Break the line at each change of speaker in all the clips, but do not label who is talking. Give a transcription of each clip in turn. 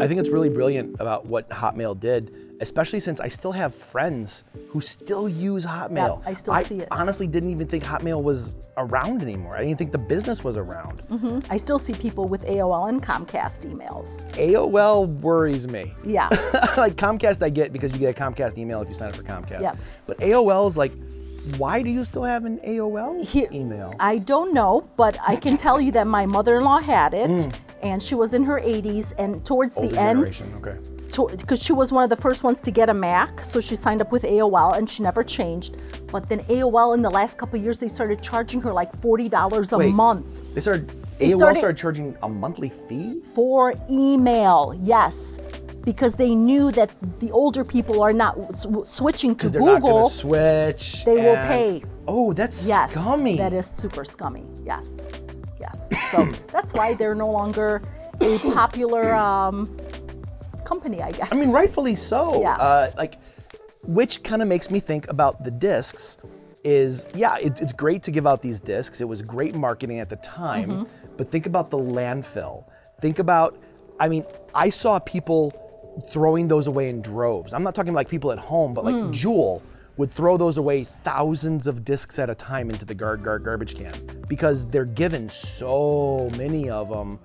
I think it's really brilliant about what Hotmail did, especially since I still have friends who still use Hotmail.
Yeah, I still see it.
I honestly didn't even think Hotmail was around anymore. I didn't think the business was around.
I still see people with AOL and Comcast emails.
AOL worries me.
Yeah.
Like Comcast I get because you get a Comcast email if you sign up for Comcast.
Yeah.
But AOL is like, why do you still have an AOL email?
I don't know, but I can tell you that my mother-in-law had it, and she was in her 80s, and towards
Older
the end,
generation, okay.
because she was one of the first ones to get a Mac, so she signed up with AOL, and she never changed. But then AOL, in the last couple of years, they started charging her like $40 a month.
AOL started charging a monthly fee?
For email, yes. Because they knew that the older people are not switching to Google.
Because they're not going to switch.
They will pay.
Oh, that's scummy.
That is super scummy. Yes. So that's why they're no longer a popular company, I guess.
I mean, rightfully so.
Yeah.
Which kind of makes me think about the discs is, it's great to give out these discs. It was great marketing at the time, but think about the landfill. Think about, I saw people throwing those away in droves. I'm not talking like people at home, but like Jewel would throw those away thousands of discs at a time into the garbage can because they're given so many of them,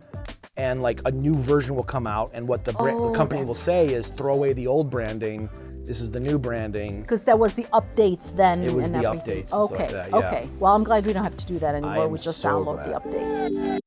and like a new version will come out, and what the company will say is throw away the old branding. This is the new branding.
Because that was the updates then.
It was
and
the
everything.
updates. And stuff like that, yeah.
Okay. Well, I'm glad we don't have to do that anymore. We just
so
download
glad.
the update.